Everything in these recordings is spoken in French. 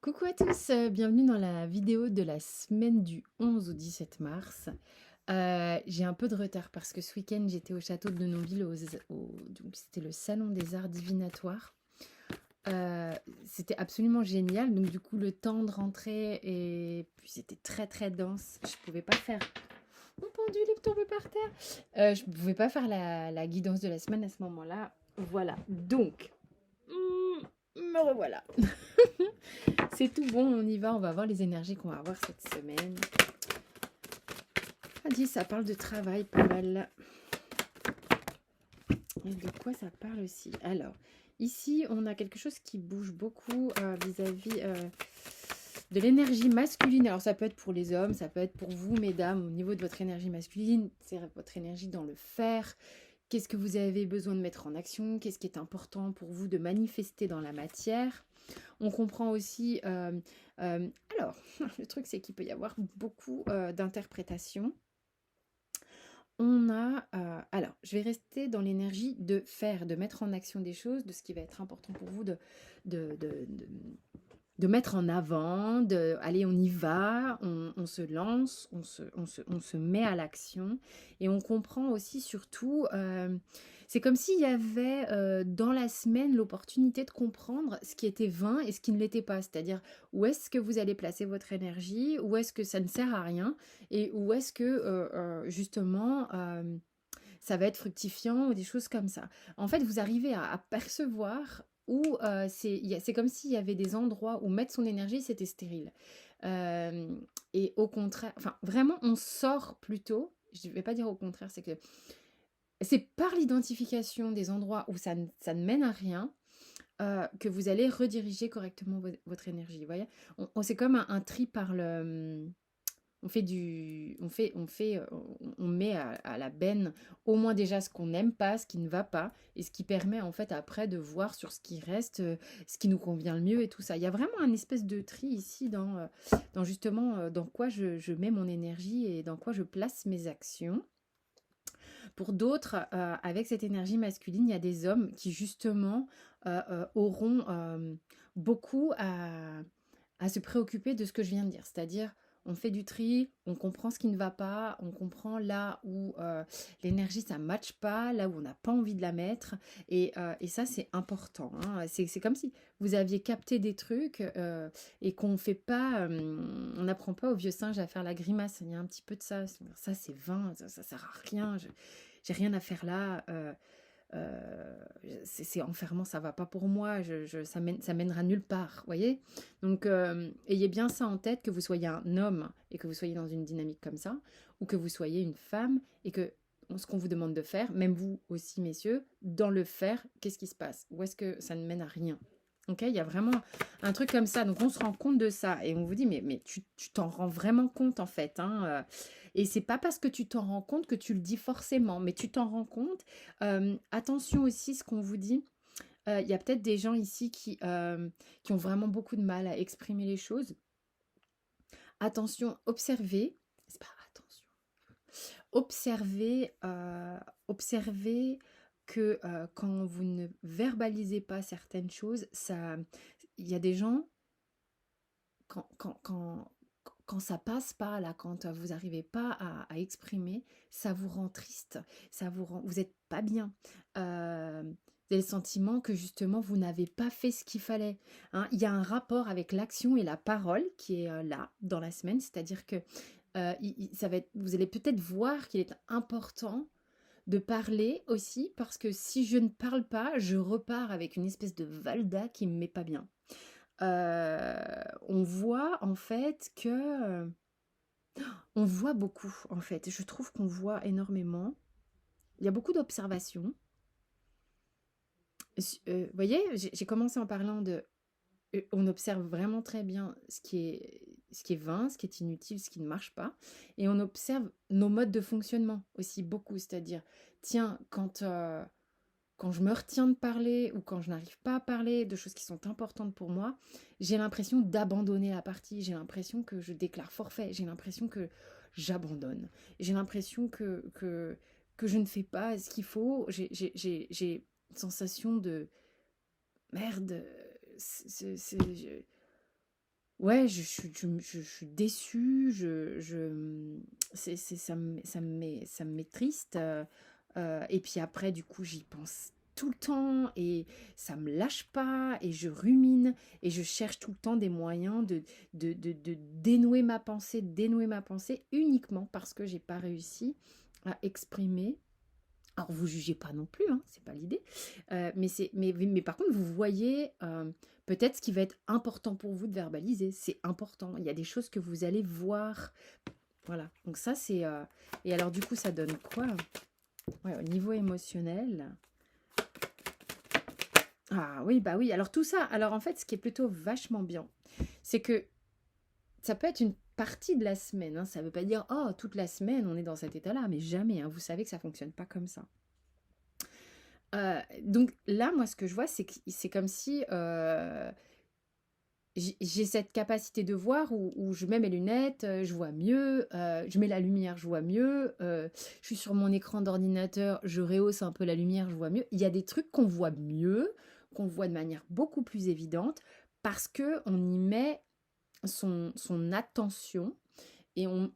Coucou à tous, bienvenue dans la vidéo de la semaine du 11 au 17 mars. J'ai un peu de retard parce que ce week-end j'étais au château de Denonville, donc c'était le salon des arts divinatoires. Heu, C'était absolument génial, donc du coup le temps de rentrer et puis c'était très, très dense. Je pouvais pas faire mon pendule est tombé par terre! Je pouvais pas faire la guidance de la semaine à ce moment-là. Voilà, donc, me revoilà. C'est tout bon, on y va, on va voir les énergies qu'on va avoir cette semaine. Ah dit, ça parle de travail pas mal. Et de quoi ça parle aussi? Alors, ici, on a quelque chose qui bouge beaucoup vis-à-vis de l'énergie masculine. Alors, ça peut être pour les hommes, ça peut être pour vous, mesdames, au niveau de votre énergie masculine. C'est votre énergie dans le faire. Qu'est-ce que vous avez besoin de mettre en action? Qu'est-ce qui est important pour vous de manifester dans la matière? On comprend aussi, alors, le truc c'est qu'il peut y avoir beaucoup d'interprétations. On a, alors, je vais rester dans l'énergie de faire, de mettre en action des choses, de ce qui va être important pour vous de, de, de- de mettre en avant, de allez, on y va, on se lance, on se met à l'action. Et on comprend aussi surtout, c'est comme s'il y avait dans la semaine l'opportunité de comprendre ce qui était vain et ce qui ne l'était pas. C'est-à-dire où est-ce que vous allez placer votre énergie, où est-ce que ça ne sert à rien, et où est-ce que justement ça va être fructifiant ou des choses comme ça. En fait, vous arrivez à percevoir où c'est comme s'il y avait des endroits où mettre son énergie, c'était stérile. Euh, et au contraire, enfin, vraiment, on sort plutôt, je ne vais pas dire au contraire, c'est que c'est par l'identification des endroits où ça ne mène à rien que vous allez rediriger correctement votre énergie. Vous voyez, c'est comme un tri par le on fait du on met à la benne au moins déjà ce qu'on n'aime pas, ce qui ne va pas et ce qui permet en fait après de voir sur ce qui reste, ce qui nous convient le mieux et tout ça. Il y a vraiment un espèce de tri ici dans justement, dans quoi je mets mon énergie et dans quoi je place mes actions. Pour d'autres, avec cette énergie masculine, il y a des hommes qui justement, auront, beaucoup à se préoccuper de ce que je viens de dire. C'est-à-dire, on fait du tri, on comprend ce qui ne va pas, on comprend là où l'énergie ça ne matche pas, là où on n'a pas envie de la mettre. Et ça, c'est important, hein. C'est comme si vous aviez capté des trucs et qu'on fait pas, on n'apprend pas au vieux singe à faire la grimace. Il y a un petit peu de ça. Ça, c'est vain, ça sert à rien. J'ai rien à faire là. C'est enfermant, ça va pas pour moi, ça mènera nulle part, voyez. Donc, ayez bien ça en tête, que vous soyez un homme et que vous soyez dans une dynamique comme ça, ou que vous soyez une femme et que ce qu'on vous demande de faire, même vous aussi, messieurs, dans le faire, qu'est-ce qui se passe? Ou est-ce que ça ne mène à rien? Ok, il y a vraiment un truc comme ça. Donc, on se rend compte de ça et on vous dit, mais tu t'en rends vraiment compte en fait, hein, et c'est pas parce que tu t'en rends compte que tu le dis forcément, mais tu t'en rends compte. Attention aussi ce qu'on vous dit. Il y a peut-être des gens ici qui ont vraiment beaucoup de mal à exprimer les choses. Attention, observez. C'est pas attention. Observez, observez que quand vous ne verbalisez pas certaines choses, ça, il y a des gens quand, quand, quand, quand ça passe pas là, quand vous n'arrivez pas à exprimer, ça vous rend triste, vous êtes pas bien. Vous avez le sentiment que justement vous n'avez pas fait ce qu'il fallait, hein. Il y a un rapport avec l'action et la parole qui est là dans la semaine, c'est-à-dire que ça va être, vous allez peut-être voir qu'il est important de parler aussi parce que si je ne parle pas, je repars avec une espèce de valda qui me met pas bien. On voit en fait que, on voit beaucoup en fait. Je trouve qu'on voit énormément. Il y a beaucoup d'observations. Voyez, j'ai commencé en parlant de, on observe vraiment très bien ce qui est vain, ce qui est inutile, ce qui ne marche pas et on observe nos modes de fonctionnement aussi beaucoup. C'est-à-dire, tiens, quand je me retiens de parler ou quand je n'arrive pas à parler de choses qui sont importantes pour moi, j'ai l'impression d'abandonner la partie, j'ai l'impression que je déclare forfait, j'ai l'impression que j'abandonne, j'ai l'impression que je ne fais pas ce qu'il faut, j'ai une sensation de merde, ouais, je suis déçue, ça me met triste. Et puis après, du coup, j'y pense tout le temps et ça me lâche pas et je rumine et je cherche tout le temps des moyens de dénouer ma pensée uniquement parce que j'ai pas réussi à exprimer. Alors, vous jugez pas non plus, hein, c'est pas l'idée. Mais par contre, vous voyez peut-être ce qui va être important pour vous de verbaliser. C'est important. Il y a des choses que vous allez voir. Voilà. Donc ça, c'est... Et alors, du coup, ça donne quoi? Ouais, au niveau émotionnel. Ah oui, bah oui. Alors, tout ça, alors en fait, ce qui est plutôt vachement bien, c'est que ça peut être une partie de la semaine. Hein. Ça ne veut pas dire, oh, toute la semaine, on est dans cet état-là. Mais jamais. Hein. Vous savez que ça fonctionne pas comme ça. Donc là, moi, ce que je vois, c'est que c'est comme si j'ai cette capacité de voir où je mets mes lunettes, je vois mieux, je mets la lumière, je vois mieux, je suis sur mon écran d'ordinateur, je rehausse un peu la lumière, je vois mieux. Il y a des trucs qu'on voit mieux, qu'on voit de manière beaucoup plus évidente, parce que on y met son attention et on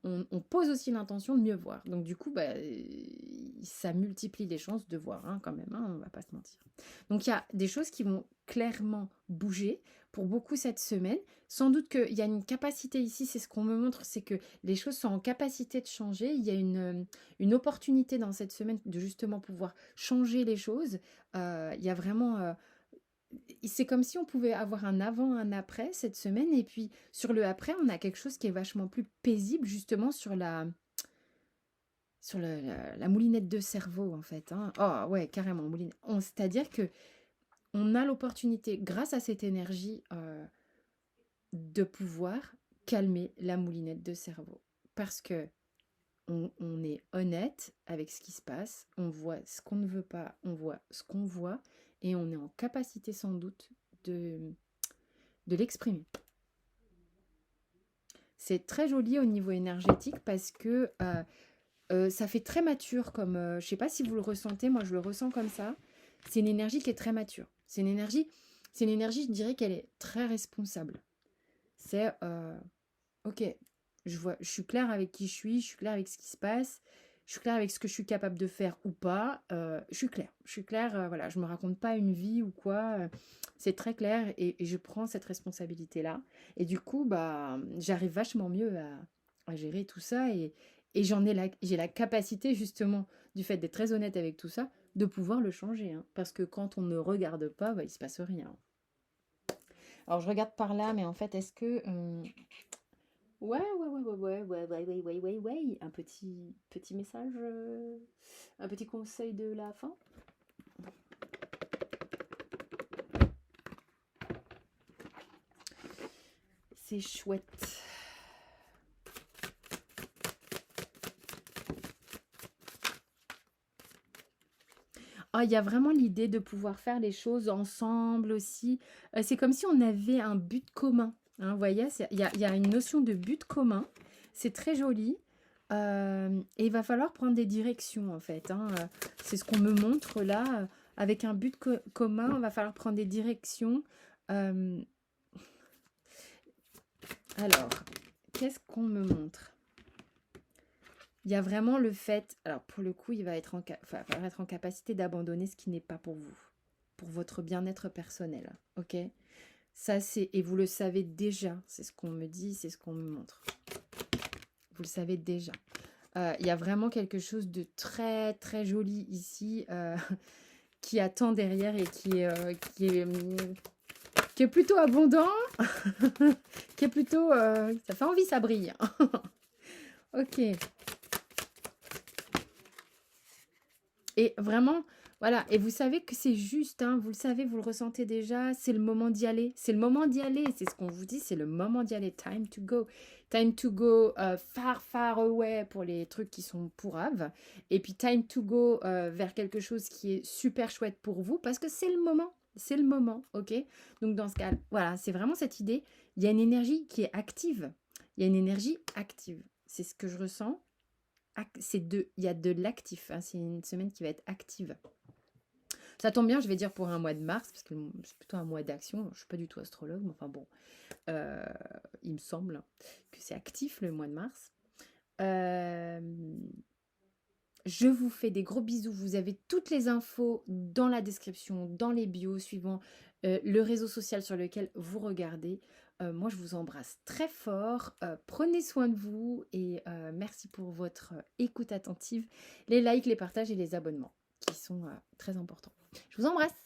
pose aussi l'intention de mieux voir. Donc du coup, bah, ça multiplie les chances de voir hein, quand même, hein, on va pas se mentir. Donc il y a des choses qui vont clairement bouger pour beaucoup cette semaine. Sans doute qu'il y a une capacité ici, c'est ce qu'on me montre, c'est que les choses sont en capacité de changer. Il y a une opportunité dans cette semaine de justement pouvoir changer les choses. Il y a vraiment c'est comme si on pouvait avoir un avant, un après cette semaine. Et puis sur le après, on a quelque chose qui est vachement plus paisible justement sur la moulinette de cerveau en fait. Hein. Oh ouais, carrément. C'est-à-dire que on a l'opportunité, grâce à cette énergie, de pouvoir calmer la moulinette de cerveau. Parce que on est honnête avec ce qui se passe, on voit ce qu'on ne veut pas, on voit ce qu'on voit, et on est en capacité sans doute de l'exprimer. C'est très joli au niveau énergétique parce que ça fait très mature comme... je ne sais pas si vous le ressentez, moi je le ressens comme ça. C'est une énergie qui est très mature. C'est une énergie, je dirais qu'elle est très responsable. C'est, ok, je suis claire avec qui je suis claire avec ce qui se passe, je suis claire avec ce que je suis capable de faire ou pas. Je suis claire, voilà, je me raconte pas une vie ou quoi. C'est très clair et je prends cette responsabilité-là. Et du coup, bah, j'arrive vachement mieux à gérer tout ça et j'ai la capacité justement, du fait d'être très honnête avec tout ça, de pouvoir le changer. Hein. Parce que quand on ne regarde pas, bah, il se passe rien. Alors je regarde par là, mais en fait, est-ce que ouais. Un petit message, un petit conseil de la fin. C'est chouette. Ah, il y a vraiment l'idée de pouvoir faire les choses ensemble aussi. C'est comme si on avait un but commun. Hein, vous voyez, il y a une notion de but commun. C'est très joli. Et il va falloir prendre des directions, en fait. Hein. C'est ce qu'on me montre là. Avec un but commun, il va falloir prendre des directions. Euh, alors, qu'est-ce qu'on me montre? Il y a vraiment le fait, alors pour le coup, il va être falloir être en capacité d'abandonner ce qui n'est pas pour votre bien-être personnel, ok? Ça, et vous le savez déjà, c'est ce qu'on me dit, c'est ce qu'on me montre. Vous le savez déjà. Il y a vraiment quelque chose de très, très joli ici, qui attend derrière et qui est plutôt abondant, qui est plutôt... ça fait envie, ça brille. Ok. Et vraiment, voilà. Et vous savez que c'est juste, hein, vous le savez, vous le ressentez déjà. C'est le moment d'y aller. C'est le moment d'y aller. C'est ce qu'on vous dit, c'est le moment d'y aller. Time to go. Time to go far, far away pour les trucs qui sont pourraves. Et puis time to go vers quelque chose qui est super chouette pour vous parce que c'est le moment. C'est le moment, ok? Donc dans ce cas, voilà, c'est vraiment cette idée. Il y a une énergie qui est active. Il y a une énergie active. C'est ce que je ressens. Il y a de l'actif, hein, c'est une semaine qui va être active. Ça tombe bien, je vais dire pour un mois de mars, parce que c'est plutôt un mois d'action. Je ne suis pas du tout astrologue, mais enfin bon. il me semble que c'est actif le mois de mars. Euh, je vous fais des gros bisous. Vous avez toutes les infos dans la description, dans les bios, suivant le réseau social sur lequel vous regardez. Moi, je vous embrasse très fort. Prenez soin de vous et merci pour votre écoute attentive, les likes, les partages et les abonnements qui sont très importants. Je vous embrasse.